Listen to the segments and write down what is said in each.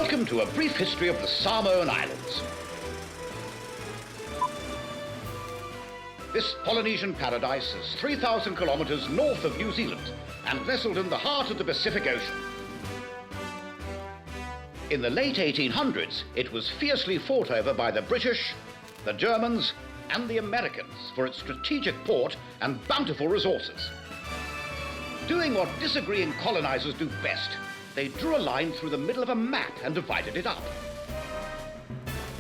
Welcome to a brief history of the Samoan Islands. This Polynesian paradise is 3,000 kilometers north of New Zealand and nestled in the heart of the Pacific Ocean. In the late 1800s, it was fiercely fought over by the British, the Germans, and the Americans for its strategic port and bountiful resources. Doing what disagreeing colonizers do best, they drew a line through the middle of a map and divided it up.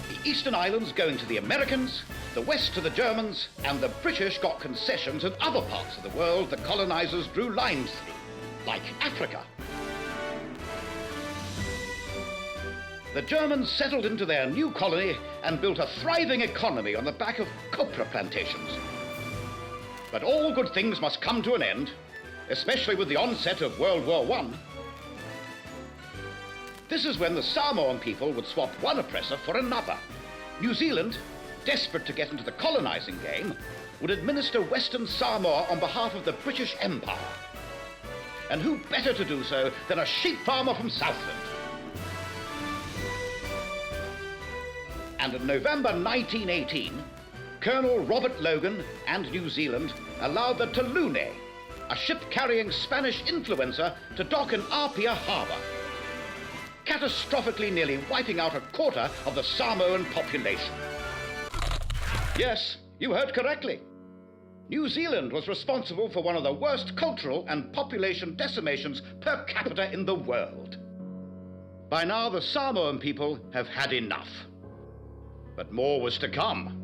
The eastern islands going to the Americans, the west to the Germans, and the British got concessions in other parts of the world the colonizers drew lines through, like Africa. The Germans settled into their new colony and built a thriving economy on the back of copra plantations. But all good things must come to an end, especially with the onset of World War I. This is when the Samoan people would swap one oppressor for another. New Zealand, desperate to get into the colonizing game, would administer Western Samoa on behalf of the British Empire. And who better to do so than a sheep farmer from Southland? And in November 1918, Colonel Robert Logan and New Zealand allowed the Talune, a ship carrying Spanish influenza, to dock in Apia Harbour, catastrophically nearly wiping out a quarter of the Samoan population. Yes, you heard correctly. New Zealand was responsible for one of the worst cultural and population decimations per capita in the world. By now, the Samoan people have had enough. But more was to come.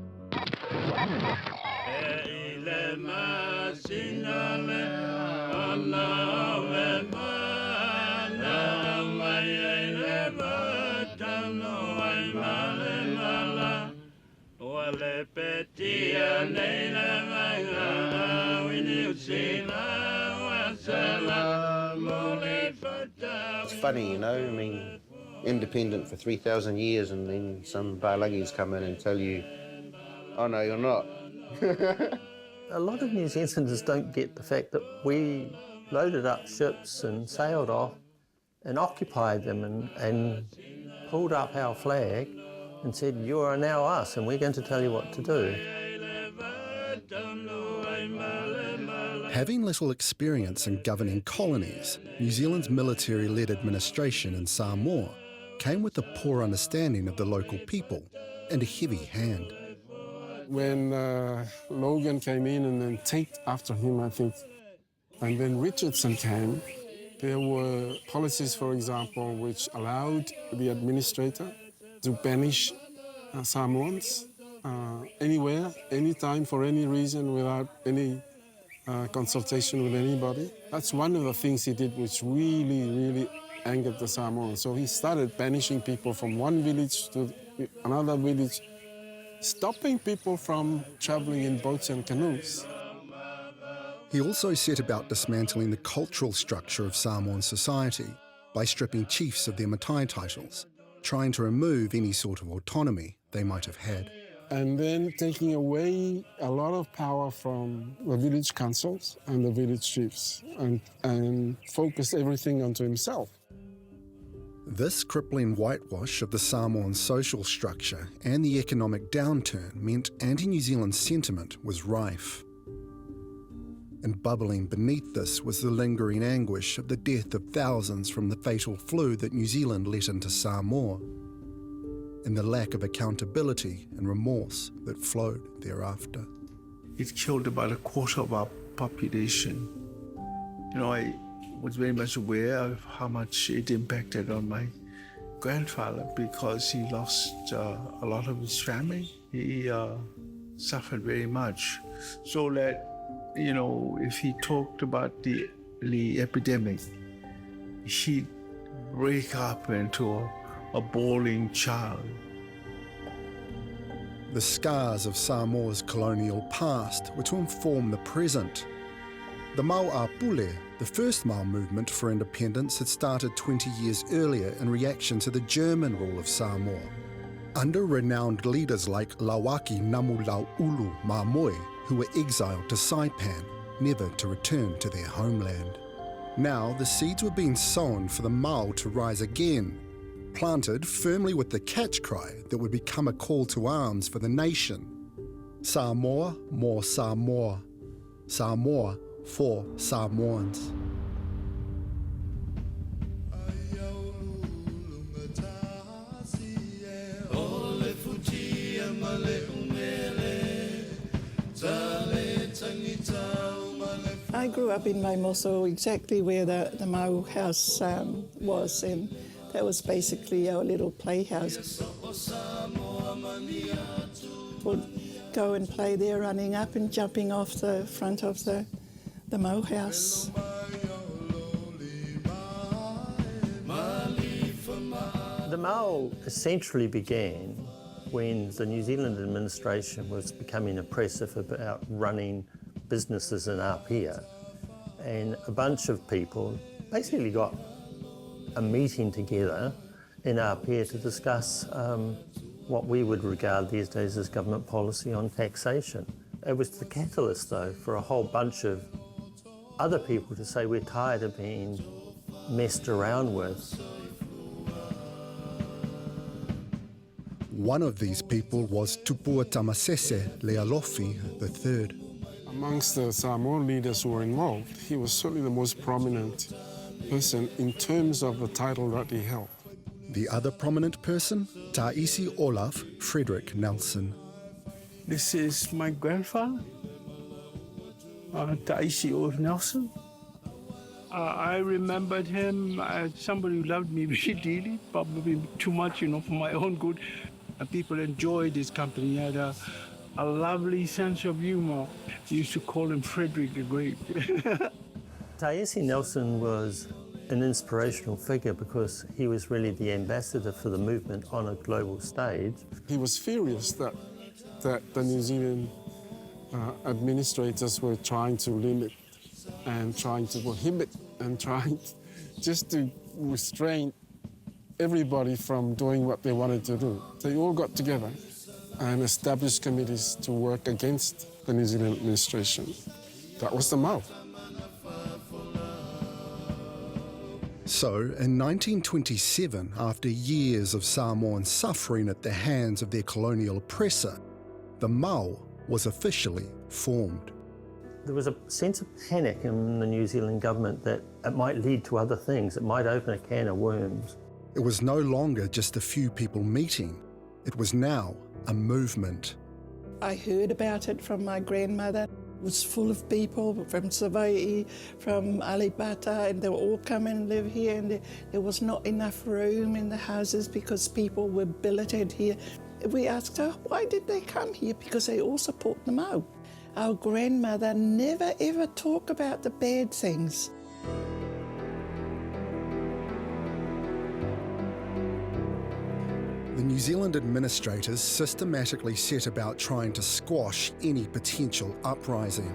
It's funny, you know, I mean, independent for 3,000 years and then some Baalangis come in and tell you, oh no, you're not. A lot of New Zealanders don't get the fact that we loaded up ships and sailed off and occupied them and pulled up our flag and said, you are now us and we're going to tell you what to do. Having little experience in governing colonies, New Zealand's military-led administration in Samoa came with a poor understanding of the local people and a heavy hand. When Logan came in and then Tate after him, I think, and then Richardson came, there were policies, for example, which allowed the administrator to banish Samoans anywhere, anytime, for any reason, without any consultation with anybody. That's one of the things he did which really angered the Samoans. So he started banishing people from one village to another village, stopping people from traveling in boats and canoes. He also set about dismantling the cultural structure of Samoan society by stripping chiefs of their matai titles, trying to remove any sort of autonomy they might have had. And then taking away a lot of power from the village councils and the village chiefs and focus everything onto himself. This crippling whitewash of the Samoan social structure and the economic downturn meant anti-New Zealand sentiment was rife. And bubbling beneath this was the lingering anguish of the death of thousands from the fatal flu that New Zealand let into Samoa, and the lack of accountability and remorse that flowed thereafter. It killed about a quarter of our population. You know, I was very much aware of how much it impacted on my grandfather because he lost a lot of his family. He suffered very much. So that, you know, if he talked about the epidemic, he'd break up into a bawling child. The scars of Samoa's colonial past were to inform the present. The Mau-a-Pule, the first Mau movement for independence, had started 20 years earlier in reaction to the German rule of Samoa. Under renowned leaders like Lawaki Namu-Laulu Mamoi, who were exiled to Saipan, never to return to their homeland. Now the seeds were being sown for the Mau to rise again, planted firmly with the catch cry that would become a call to arms for the nation. Samoa, more Samoa. Samoa for Samoans. I grew up in Maimoso, exactly where the Mau house was, and that was basically our little playhouse. Would go and play there, running up and jumping off the front of the Mau house. The Mau essentially began when the New Zealand administration was becoming oppressive about running businesses in Apia, and a bunch of people basically got a meeting together in Apia to discuss what we would regard these days as government policy on taxation. It was the catalyst, though, for a whole bunch of other people to say we're tired of being messed around with. One of these people was Tupua Tamasese Lealofi III. Amongst the Samoan leaders who were involved, he was certainly the most prominent person in terms of the title that he held. The other prominent person, Taisi Olaf Frederick Nelson. This is my grandfather, Taisi Olaf Nelson. I remembered him as somebody who loved me very dearly, probably too much, for my own good. People enjoyed his company. He had a lovely sense of humor. We used to call him Frederick the Great. Taisi Nelson was an inspirational figure because he was really the ambassador for the movement on a global stage. He was furious that the New Zealand administrators were trying to limit and trying to prohibit and trying just to restrain everybody from doing what they wanted to do. They all got together and established committees to work against the New Zealand administration. That was the Mau. So, in 1927, after years of Samoan suffering at the hands of their colonial oppressor, the Mau was officially formed. There was a sense of panic in the New Zealand government that it might lead to other things. It might open a can of worms. It was no longer just a few people meeting. It was now a movement. I heard about it from my grandmother. It was full of people from Savaii, from Alibata, and they were all come and live here, and there was not enough room in the houses because people were billeted here. We asked her, why did they come here? Because they all support the Mau. Our grandmother never ever talked about the bad things. The New Zealand administrators systematically set about trying to squash any potential uprising.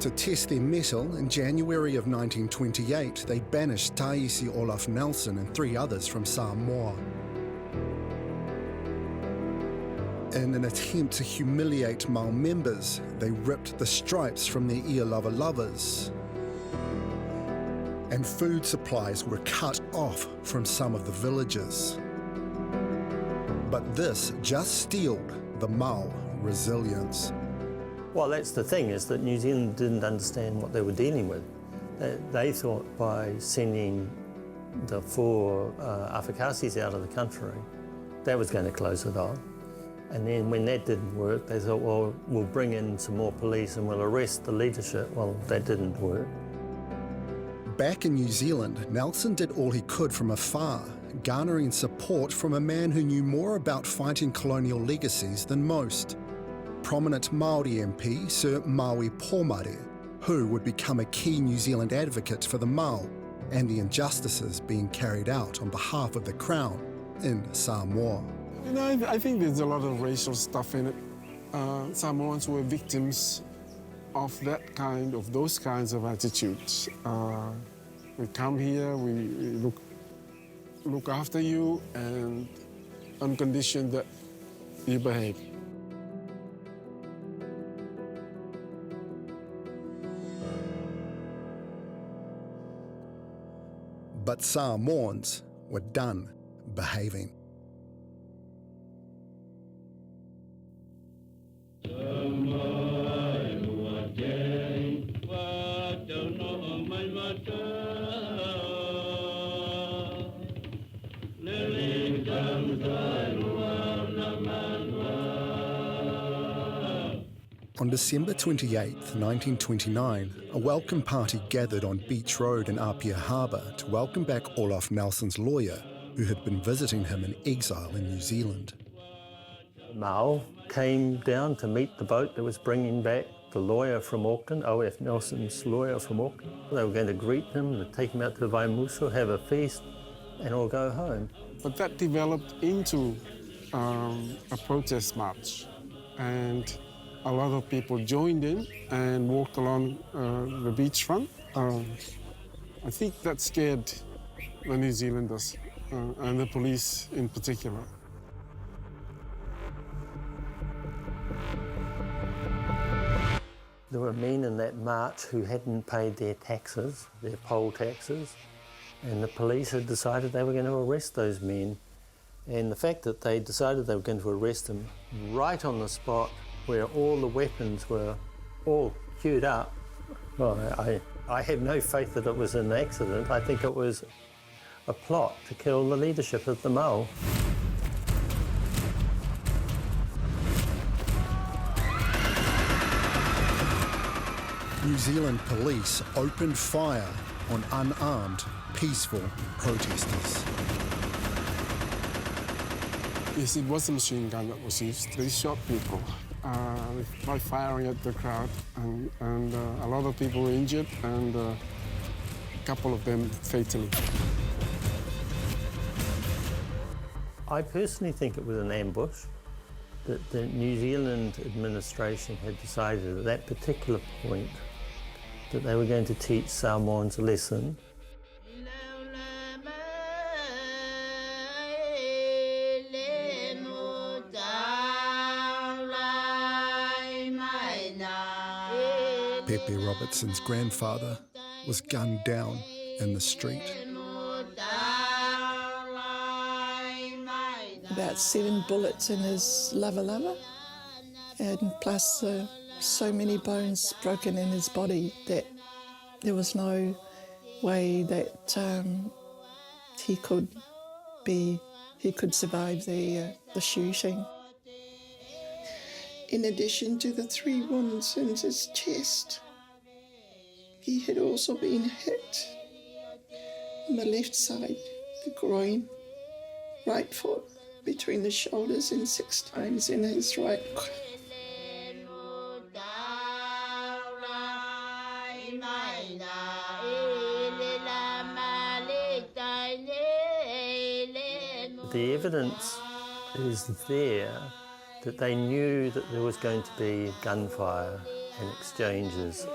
To test their mettle, in January of 1928, they banished Taisi Olaf Nelson and 3 others from Samoa. In an attempt to humiliate Mau members, they ripped the stripes from their Ia Lava Lovas, and food supplies were cut off from some of the villages. But this just steeled the Mau resilience. Well, that's the thing, is that New Zealand didn't understand what they were dealing with. They thought by sending the 4 Afakasis out of the country, that was going to close it off. And then when that didn't work, they thought, well, we'll bring in some more police and we'll arrest the leadership. Well, that didn't work. Back in New Zealand, Nelson did all he could from afar, garnering support from a man who knew more about fighting colonial legacies than most. Prominent Māori MP, Sir Maui Pomare, who would become a key New Zealand advocate for the Mau and the injustices being carried out on behalf of the Crown in Samoa. I think there's a lot of racial stuff in it. Samoans were victims of those kinds of attitudes. We come here, we look after you, and on condition that you behave. But Samoans were done behaving. On December 28, 1929, a welcome party gathered on Beach Road in Apia Harbour to welcome back Olaf Nelson's lawyer, who had been visiting him in exile in New Zealand. Mao came down to meet the boat that was bringing back the lawyer from Auckland, O.F. Nelson's lawyer from Auckland. They were going to greet him, to take him out to the Vaimuso, have a feast, and all go home. But that developed into a protest march, and a lot of people joined in and walked along the beachfront. I think that scared the New Zealanders and the police in particular. There were men in that march who hadn't paid their taxes, their poll taxes, and the police had decided they were going to arrest those men. And the fact that they decided they were going to arrest them right on the spot where all the weapons were all queued up, well, I have no faith that it was an accident. I think it was a plot to kill the leadership of the Mau. New Zealand police opened fire on unarmed, peaceful protesters. Yes, it was a machine gun that was used. They shot people by firing at the crowd, and a lot of people were injured, and a couple of them fatally. I personally think it was an ambush, that the New Zealand administration had decided at that particular point that they were going to teach Samoans a lesson. Pepe Robertson's grandfather was gunned down in the street. About 7 bullets in his lava, and plus so many bones broken in his body that there was no way that he could survive the shooting. In addition to the 3 wounds in his chest, he had also been hit on the left side, the groin, right foot, between the shoulders, and 6 times in his right. The evidence is there that they knew that there was going to be gunfire and exchanges.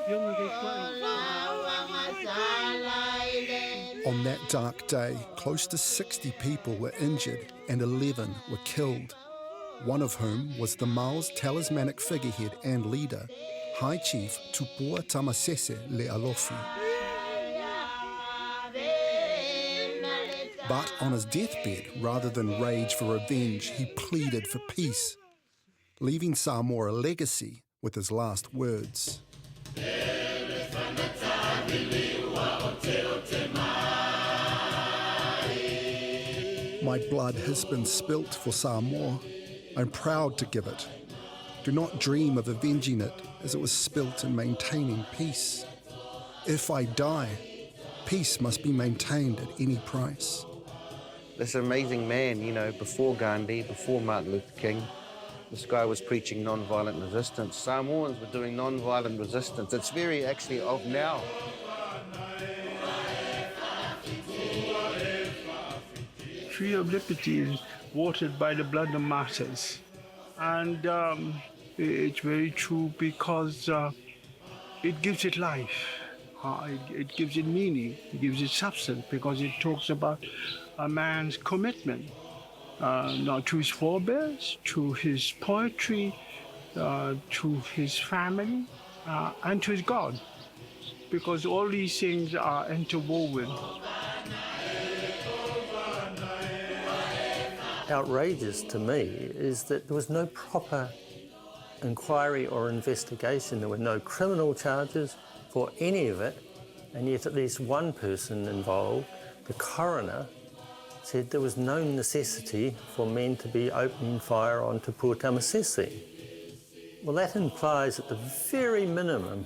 On that dark day, close to 60 people were injured and 11 were killed, one of whom was the Mao's talismanic figurehead and leader, High Chief Tupua Tamasese Lealofi. But on his deathbed, rather than rage for revenge, he pleaded for peace, leaving Samoa a legacy with his last words. My blood has been spilt for Samoa. I'm proud to give it. Do not dream of avenging it as it was spilt in maintaining peace. If I die, peace must be maintained at any price. This amazing man, you know, before Gandhi, before Martin Luther King, this guy was preaching non-violent resistance. Samoans were doing non-violent resistance. It's very actually of now. Tree of Liberty is watered by the blood of martyrs. And it's very true because it gives it life. It gives it meaning, it gives it substance, because it talks about a man's commitment, not to his forebears, to his poetry, to his family, and to his God, because all these things are interwoven. outrageous to me is that there was no proper inquiry or investigation. There were no criminal charges for any of it, and yet at least one person involved, the coroner, said there was no necessity for men to be opening fire onto Pua Tamasese. Well, that implies at the very minimum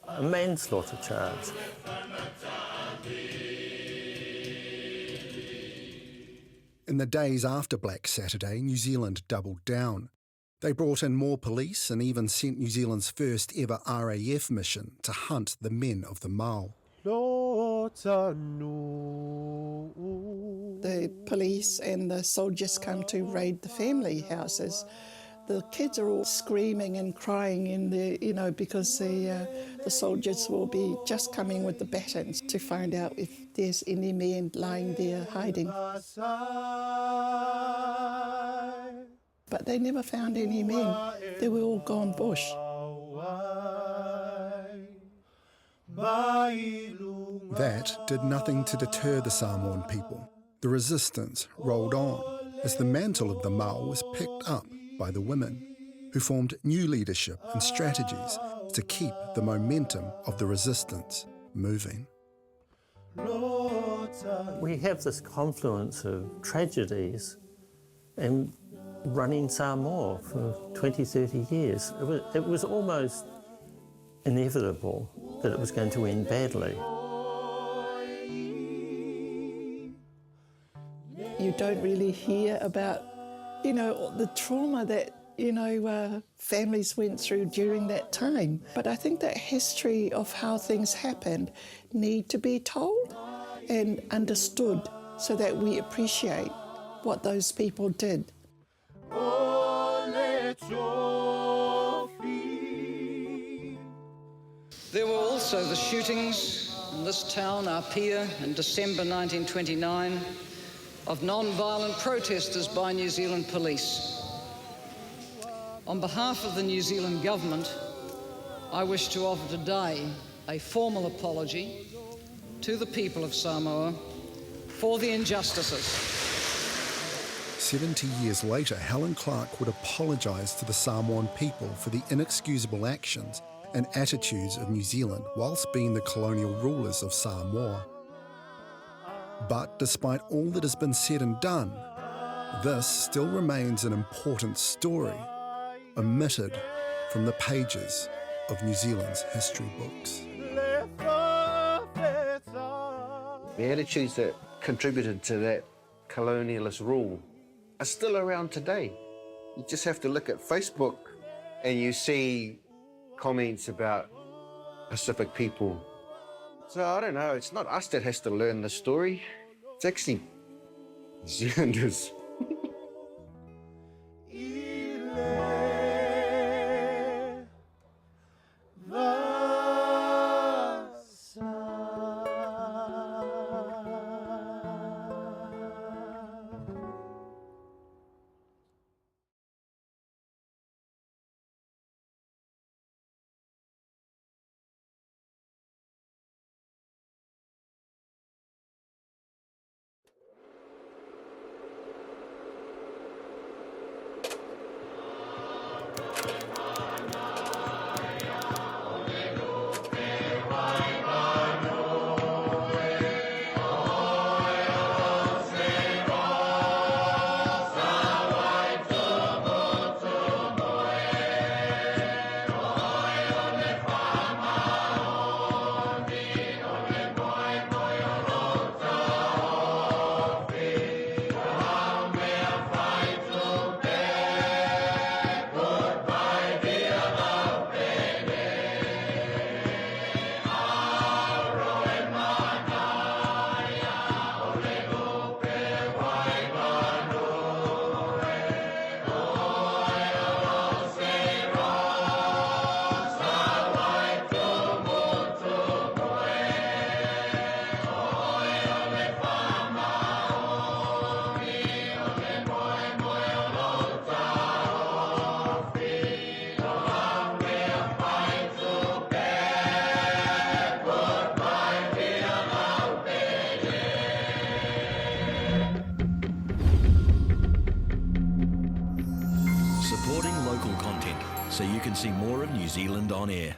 a manslaughter charge. In the days after Black Saturday, New Zealand doubled down. They brought in more police and even sent New Zealand's first ever RAF mission to hunt the men of the Mao. The police and the soldiers come to raid the family houses. The kids are all screaming and crying in the, because the soldiers will be just coming with the batons to find out if there's any men lying there hiding. But they never found any men. They were all gone bush. That did nothing to deter the Samoan people. The resistance rolled on as the mantle of the Mao was picked up by the women, who formed new leadership and strategies to keep the momentum of the resistance moving. We have this confluence of tragedies and running Samoa for 20, 30 years. It was almost inevitable that it was going to end badly. You don't really hear about, the trauma that, families went through during that time. But I think that history of how things happened need to be told and understood so that we appreciate what those people did. There were also the shootings in this town, Apia, in December 1929, of non-violent protesters by New Zealand police. On behalf of the New Zealand government, I wish to offer today a formal apology to the people of Samoa for the injustices. 70 years later, Helen Clark would apologise to the Samoan people for the inexcusable actions and attitudes of New Zealand whilst being the colonial rulers of Samoa. But despite all that has been said and done, this still remains an important story, omitted from the pages of New Zealand's history books. The attitudes that contributed to that colonialist rule are still around today. You just have to look at Facebook and you see comments about Pacific people. So I don't know, it's not us that has to learn the story. It's actually New Zealanders. supporting local content so you can see more of New Zealand on air.